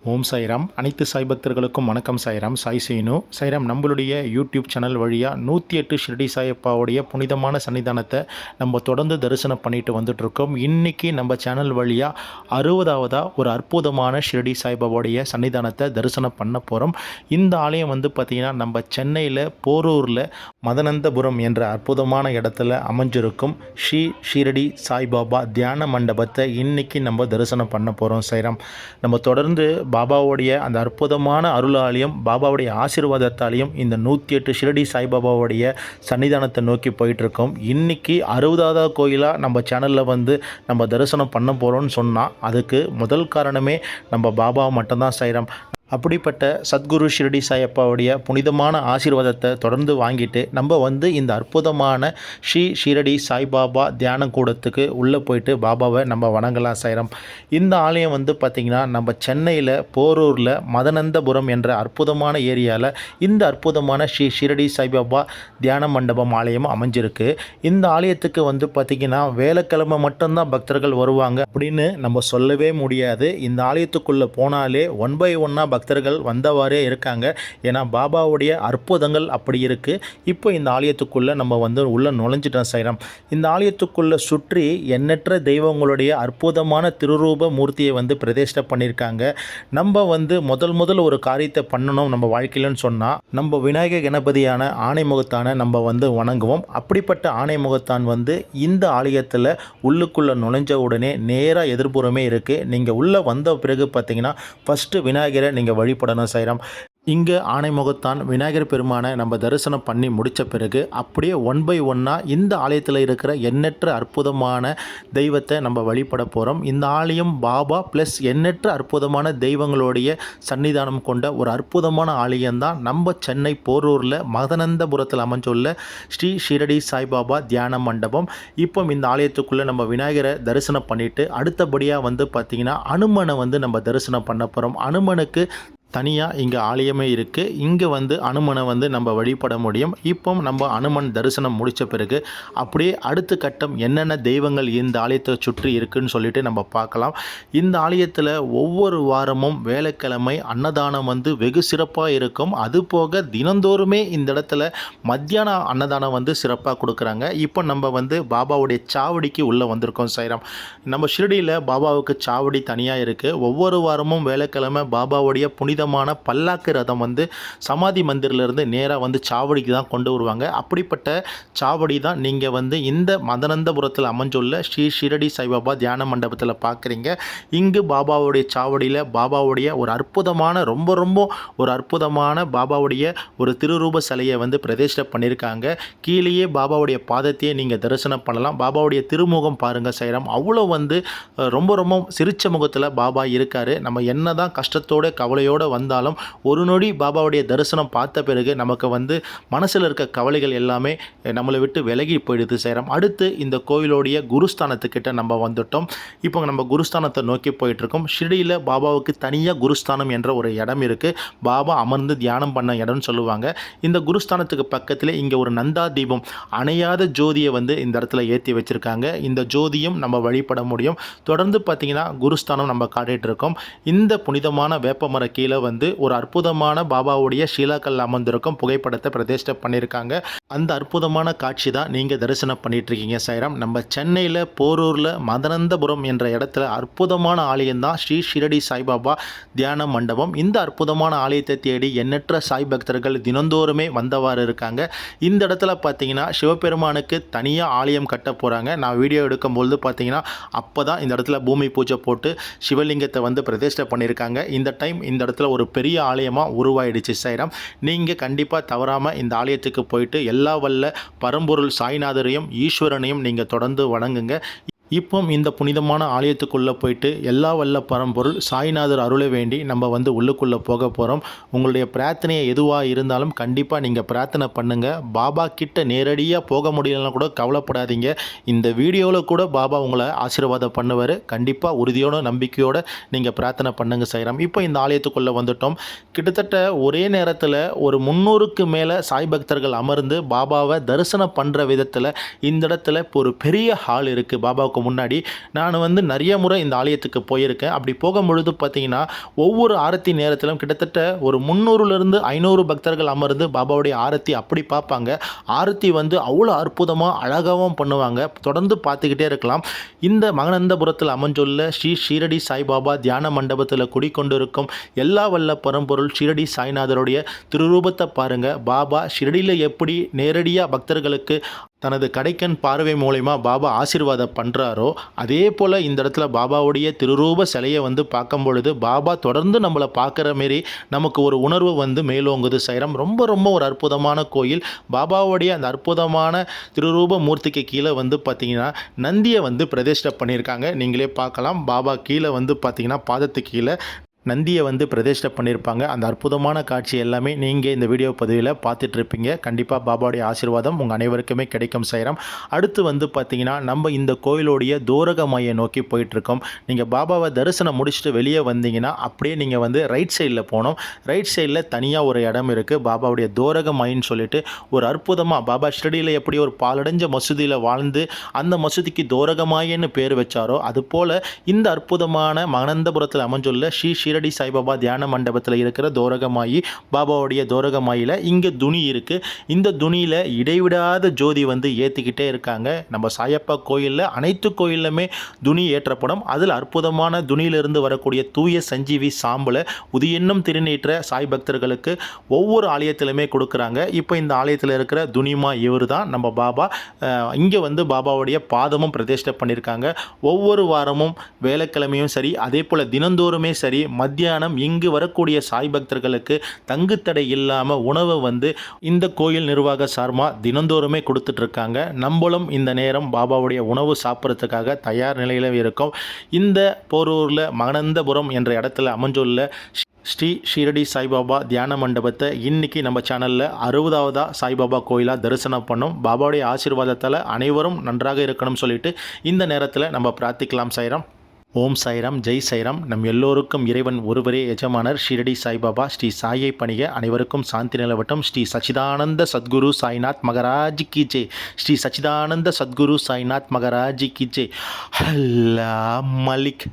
ஓம் சாய்ராம். அனைத்து சாய் பக்தர்களுக்கும் வணக்கம். சாய்ராம், சாய் சீனு. சாய்ராம், நம்மளுடைய யூடியூப் சேனல் வழியாக 108 ஷிரடி சாயப்பாவுடைய புனிதமான சன்னிதானத்தை நம்ம தொடர்ந்து தரிசனம் பண்ணிட்டு வந்துட்டுருக்கோம். இன்றைக்கி நம்ம சேனல் வழியாக 60ஆவதாக ஒரு அற்புதமான ஷிரடி சாய்பாபாவுடைய சன்னிதானத்தை தரிசனம் பண்ண போகிறோம். இந்த ஆலயம் பார்த்திங்கன்னா நம்ம சென்னையில் போரூரில் மதனந்தபுரம் என்ற அற்புதமான இடத்துல அமைஞ்சிருக்கும் ஸ்ரீ ஷிரடி சாய்பாபா தியான மண்டபத்தை இன்றைக்கி நம்ம தரிசனம் பண்ண போகிறோம். சாய்ராம், நம்ம தொடர்ந்து பாபாவுடைய அந்த அற்புதமான அருளாலையும் பாபாவுடைய ஆசீர்வாதத்தாலையும் இந்த 108 ஷிரடி சாய்பாபாவுடைய சன்னிதானத்தை நோக்கி போயிட்டுருக்கோம். இன்றைக்கி 60ஆவது கோயிலாக நம்ம சேனலில் நம்ம தரிசனம் பண்ண போகிறோம்னு சொன்னால் அதுக்கு முதல் காரணமே நம்ம பாபாவை மட்டும்தான். சாய்ராம், அப்படிப்பட்ட சத்குரு ஷிரடி சாயப்பாவுடைய புனிதமான ஆசீர்வாதத்தை தொடர்ந்து வாங்கிட்டு நம்ம இந்த அற்புதமான ஸ்ரீ ஷிரடி சாய்பாபா தியான கூடத்துக்கு உள்ளே போயிட்டு பாபாவை நம்ம வணங்கலாம். சாய்ராம், இந்த ஆலயம் பார்த்திங்கன்னா நம்ம சென்னையில் போரூரில் மதனந்தபுரம் என்ற அற்புதமான ஏரியாவில் இந்த அற்புதமான ஸ்ரீ ஷிரடி சாய்பாபா தியான மண்டபம் ஆலயம் அமைஞ்சிருக்கு. இந்த ஆலயத்துக்கு பார்த்திங்கன்னா வேலைக்கிழமை மட்டும்தான் பக்தர்கள் வருவாங்க அப்படின்னு நம்ம சொல்லவே முடியாது. இந்த ஆலயத்துக்குள்ளே போனாலே ஒன் பை ஒன்னாக பக்தர்கள் வந்தவாறே இருக்காங்க. ஏன்னா பாபாவுடைய அற்புதங்கள் அப்படி இருக்குது. இப்போ இந்த ஆலயத்துக்குள்ளே நம்ம உள்ள நுழைஞ்சிட்டோம். சாய்ராம், இந்த ஆலயத்துக்குள்ளே சுற்றி எண்ணற்ற தெய்வங்களுடைய அற்புதமான திருரூப மூர்த்தியை பிரதிஷ்டை பண்ணியிருக்காங்க. நம்ம முதல் ஒரு காரியத்தை பண்ணணும் நம்ம வாழ்க்கையிலன்னு சொன்னால் நம்ம விநாயக கணபதியான ஆணைமுகத்தான நம்ம வணங்குவோம். அப்படிப்பட்ட ஆணைமுகத்தான் இந்த ஆலயத்தில் உள்ளுக்குள்ளே நுழைஞ்ச உடனே நேராக எதிர்ப்புறமே இருக்குது. நீங்கள் உள்ளே வந்த பிறகு பார்த்தீங்கன்னா ஃபஸ்ட்டு விநாயகரை நீங்கள் வழிபடணும். சாய்ராம், இங்கே ஆணைமுகத்தான் விநாயகர் பெருமானை நம்ம தரிசனம் பண்ணி முடித்த பிறகு அப்படியே ஒன் பை ஒன்னாக இந்த ஆலயத்தில் இருக்கிற எண்ணற்ற அற்புதமான தெய்வத்தை நம்ம வழிபட போகிறோம். இந்த ஆலயம் பாபா ப்ளஸ் எண்ணற்ற அற்புதமான தெய்வங்களுடைய சன்னிதானம் கொண்ட ஒரு அற்புதமான ஆலயம்தான் நம்ம சென்னை போரூரில் மதனந்தபுரத்தில் அமைஞ்சுள்ள ஸ்ரீ ஷிரடி சாய்பாபா தியான மண்டபம். இப்போ இந்த ஆலயத்துக்குள்ளே நம்ம விநாயகரை தரிசனம் பண்ணிவிட்டு அடுத்தபடியாக பார்த்திங்கன்னா அனுமனை நம்ம தரிசனம் பண்ண போகிறோம். அனுமனுக்கு தனியாக இங்கே ஆலயமே இருக்குது. இங்கே அனுமனை நம்ம வழிபட முடியும். இப்போ நம்ம அனுமன் தரிசனம் முடித்த பிறகு அப்படியே அடுத்த கட்டம் என்னென்ன தெய்வங்கள் இந்த ஆலயத்தை சுற்றி இருக்குதுன்னு சொல்லிட்டு நம்ம பார்க்கலாம். இந்த ஆலயத்தில் ஒவ்வொரு வாரமும் வேலைக்கிழமை அன்னதானம் வெகு சிறப்பாக இருக்கும். அதுபோக தினந்தோறுமே இந்த இடத்துல மத்தியான அன்னதானம் சிறப்பாக கொடுக்குறாங்க. இப்போ நம்ம பாபாவுடைய சாவடிக்கு உள்ளே வந்திருக்கோம். சாய்ராம், நம்ம ஷிரடியில் பாபாவுக்கு சாவடி தனியாக இருக்குது. ஒவ்வொரு வாரமும் வேலைக்கிழமை பாபாவுடைய புனிதமான பல்லாக்கு ரதம் சமாதி மந்திரிலிருந்து நேராக சாவடிக்கு தான் கொண்டு வருவாங்க. அப்படிப்பட்ட சாவடி தான் நீங்கள் இந்த மதனந்தபுரத்தில் அமைஞ்சுள்ள ஸ்ரீ ஷிரடி சாய்பாபா தியான மண்டபத்தில் பார்க்குறீங்க. இங்கு பாபாவுடைய சாவடியில் பாபாவுடைய ஒரு அற்புதமான ரொம்ப ஒரு அற்புதமான பாபாவுடைய ஒரு திருரூப சிலையை பிரதிஷ்டை பண்ணியிருக்காங்க. கீழேயே பாபாவுடைய பாதத்தையே நீங்கள் தரிசனம் பண்ணலாம். பாபாவுடைய திருமுகம் பாருங்கள். சாய்ராம், அவ்வளோ ரொம்ப சிரிச்ச முகத்தில் பாபா இருக்கார். நம்ம என்ன தான் கஷ்டத்தோட கவலையோடு வந்தாலும் ஒரு நொடி பாபாவுடைய தரிசனம் பார்த்த பிறகு நமக்கு மனசில் இருக்க கவலைகள் எல்லாமே நம்மளை விட்டு விலகி போயிடுது. சேரம், அடுத்து இந்த கோவிலோடைய குருஸ்தானத்துக்கிட்ட நம்ம வந்துட்டோம். இப்போ நம்ம குருஸ்தானத்தை நோக்கி போயிட்டுருக்கோம். ஷிரடியில் பாபாவுக்கு தனியாக குருஸ்தானம் என்ற ஒரு இடம் இருக்குது. பாபா அமர்ந்து தியானம் பண்ண இடம்னு சொல்லுவாங்க. இந்த குருஸ்தானத்துக்கு பக்கத்தில் இங்கே ஒரு நந்தா தீபம் அணையாத ஜோதியை இந்த இடத்துல ஏற்றி வச்சுருக்காங்க. இந்த ஜோதியும் நம்ம வழிபட முடியும். தொடர்ந்து பார்த்திங்கன்னா குருஸ்தானம் நம்ம காட்டிகிட்டு இருக்கோம். இந்த புனிதமான வேப்பமர கீழே ஒரு அற்புதமான பாபாவுடைய ஷீலாக்கல் அமர்ந்திருக்கும் புகைப்படத்தை பிரதிஷ்டை பண்ணியிருக்காங்க. அந்த அற்புதமான காட்சி தான் நீங்கள் தரிசனம் பண்ணிட்டு இருக்கீங்க. சாய்ராம், நம்ம சென்னையில் போரூரில் மதனந்தபுரம் என்ற இடத்துல அற்புதமான ஆலயம் தான் ஸ்ரீ ஷிரடி சாய்பாபா தியான மண்டபம். இந்த அற்புதமான ஆலயத்தை தேடி எண்ணற்ற சாய் பக்தர்கள் தினந்தோறுமே வந்தவாறு இருக்காங்க. இந்த இடத்துல பார்த்தீங்கன்னா சிவபெருமானுக்கு தனியாக ஆலயம் கட்ட போகிறாங்க. நான் வீடியோ எடுக்கும்போது பார்த்தீங்கன்னா அப்போ தான் இந்த இடத்துல பூமி பூஜை போட்டு சிவலிங்கத்தை பிரதிஷ்டை பண்ணியிருக்காங்க. இந்த டைம் இந்த இடத்துல ஒரு பெரிய ஆலயமாக உருவாயிடுச்சு. சாய்ராம், நீங்கள் கண்டிப்பாக தவறாமல் இந்த ஆலயத்துக்கு போயிட்டு எல்லா வல்ல பரம்பொருள் சாய்நாதரையும் ஈஸ்வரனையும் நீங்கள் தொடர்ந்து வணங்குங்க. இப்போ இந்த புனிதமான ஆலயத்துக்குள்ளே போயிட்டு எல்லா வல்ல பரம்பொருள் சாய்நாதர் அருளை வேண்டி நம்ம உள்ளுக்குள்ளே போக போகிறோம். உங்களுடைய பிரார்த்தனையை எதுவாக இருந்தாலும் கண்டிப்பாக நீங்கள் பிரார்த்தனை பண்ணுங்கள். பாபா கிட்ட நேரடியாக போக முடியலன்னா கூட கவலைப்படாதீங்க. இந்த வீடியோவில் கூட பாபா உங்களை ஆசீர்வாதம் பண்ணுவார். கண்டிப்பாக உறுதியோட நம்பிக்கையோடு நீங்கள் பிரார்த்தனை பண்ணுங்க. சாய்ராம், இப்போ இந்த ஆலயத்துக்குள்ளே வந்துட்டோம். கிட்டத்தட்ட ஒரே நேரத்தில் ஒரு 300க்கு மேலே சாய் பக்தர்கள் அமர்ந்து பாபாவை தரிசனம் பண்ணுற விதத்தில் இந்த இடத்துல இப்போ ஒரு பெரிய ஹால் இருக்குது. பாபாவுக்கு போகிறதுக்கு முன்னாடி நான் வந்து நிறைய முறை இந்த ஆலயத்துக்கு போயிருக்கேன். அப்படி போகும்பொழுது பார்த்தீங்கன்னா, ஒவ்வொரு ஆரத்தி நேரத்திலும் கிட்டத்தட்ட ஒரு 300லேருந்து 500 பக்தர்கள் அமர்ந்து பாபாவுடைய ஆரத்தி அப்படி பார்ப்பாங்க. ஆரத்தி வந்து அவ்வளோ அற்புதமாக அழகாகவும் பண்ணுவாங்க. தொடர்ந்து பார்த்துக்கிட்டே இருக்கலாம். இந்த மகனந்தபுரத்தில் அமைஞ்சுள்ள ஸ்ரீ ஷீரடி சாய்பாபா தியான மண்டபத்தில் குடிக்கொண்டிருக்கும் எல்லா வல்ல பரம்பொருள் ஷீரடி சாய்நாதருடைய திருரூபத்தை பாருங்க. பாபா ஷிரடியில் எப்படி நேரடியாக பக்தர்களுக்கு தனது கடைக்கண் பார்வை மூலயமா பாபா ஆசீர்வாதம் பண்ணுறாரோ, அதே போல் இந்த இடத்துல பாபாவுடைய திருரூப சிலையை வந்து பார்க்கும் பொழுது பாபா தொடர்ந்து நம்மளை பார்க்குற மாரி நமக்கு ஒரு உணர்வு வந்து மேலோங்குது. சைரம் ரொம்ப ரொம்ப ஒரு அற்புதமான கோயில். பாபாவுடைய அந்த அற்புதமான திருரூப மூர்த்திக்கு கீழே வந்து பார்த்திங்கன்னா நந்தியை வந்து பிரதிஷ்டை பண்ணியிருக்காங்க. நீங்களே பார்க்கலாம். பாபா கீழே வந்து பார்த்திங்கன்னா பாதத்துக்கு கீழே நந்தியை வந்து பிரதிஷ்டை பண்ணியிருப்பாங்க. அந்த அற்புதமான காட்சி எல்லாமே நீங்கள் இந்த வீடியோ பதிவில் பார்த்துட்ருப்பீங்க. கண்டிப்பாக பாபாவுடைய ஆசீர்வாதம் உங்கள் அனைவருக்குமே கிடைக்கும் சைரம். அடுத்து வந்து பார்த்திங்கன்னா நம்ம இந்த கோயிலுடைய தோரக மையை நோக்கி போயிட்டுருக்கோம். நீங்கள் பாபாவை தரிசனம் முடிச்சுட்டு வெளியே வந்தீங்கன்னா அப்படியே நீங்கள் வந்து ரைட் சைடில் போகணும். ரைட் சைடில் தனியாக ஒரு இடம் இருக்குது. பாபாவுடைய தோரக மைன்னு சொல்லிட்டு ஒரு அற்புதமாக பாபா ஷிரடியில் எப்படி ஒரு பாலடைஞ்ச மசூதியில் வாழ்ந்து அந்த மசூதிக்கு தோரகமாயின்னு பேர் வச்சாரோ, அதுபோல் இந்த அற்புதமான மகனந்தபுரத்தில் அமைஞ்சுள்ள ஸ்ரீ ஷீரடி சாய்பாபா தியான மண்டபத்தில் இருக்கிற தோரகமாயி பாபாவுடைய தோரகமாயில இங்கே துணி இருக்குது. இந்த துணியில் இடைவிடாத ஜோதி வந்து ஏற்றிக்கிட்டே இருக்காங்க. நம்ம சாயப்பா கோயிலில் அனைத்து கோயிலுமே துணி ஏற்றப்படும். அதில் அற்புதமான துணியிலிருந்து வரக்கூடிய தூய சஞ்சீவி சாம்பலை உதியென்னும் திருநீற்ற சாய் பக்தர்களுக்கு ஒவ்வொரு ஆலயத்திலுமே கொடுக்குறாங்க. இப்போ இந்த ஆலயத்தில் இருக்கிற துணிமா இவர் தான் நம்ம பாபா. இங்கே வந்து பாபாவுடைய பாதமும் பிரதிஷ்டை பண்ணியிருக்காங்க. ஒவ்வொரு வாரமும் வேலைக்கிழமையும் சரி, அதே போல் தினந்தோறுமே சரி, மத்தியானம் இங்கு வரக்கூடிய சாய் பக்தர்களுக்கு தங்குத்தடை இல்லாமல் உணவை வந்து இந்த கோயில் நிர்வாக சார்பாக தினந்தோறுமே கொடுத்துட்ருக்காங்க. நம்மளும் இந்த நேரம் பாபாவுடைய உணவு சாப்பிட்றதுக்காக தயார் நிலையில் இருக்கோம். இந்த போரூரில் மகனந்தபுரம் என்ற இடத்துல அமைஞ்சுள்ள ஸ்ரீ ஷீரடி சாய்பாபா தியான மண்டபத்தை இன்றைக்கி நம்ம சேனலில் 60வது சாய்பாபா கோயிலாக தரிசனம் பண்ணோம். பாபாவுடைய ஆசீர்வாதத்தால் அனைவரும் நன்றாக இருக்கணும்னு சொல்லிட்டு இந்த நேரத்தில் நம்ம பிரார்த்திக்கலாம். சாய்ராம். ஓம் சாய்ராம், ஜெய் சாய்ராம். நம் எல்லோருக்கும் இறைவன் ஒருவரே எஜமானர் ஷீரடி சாய்பாபா. ஸ்ரீ சாயை பணிக அனைவருக்கும் சாந்தி நிலவட்டும். ஸ்ரீ சச்சிதானந்த சத்குரு சாய்நாத் மகராஜ் கி ஜெய். ஸ்ரீ சச்சிதானந்த சத்குரு சாய்நாத் மகராஜ் கி ஜெய். அல்லா மலிக்.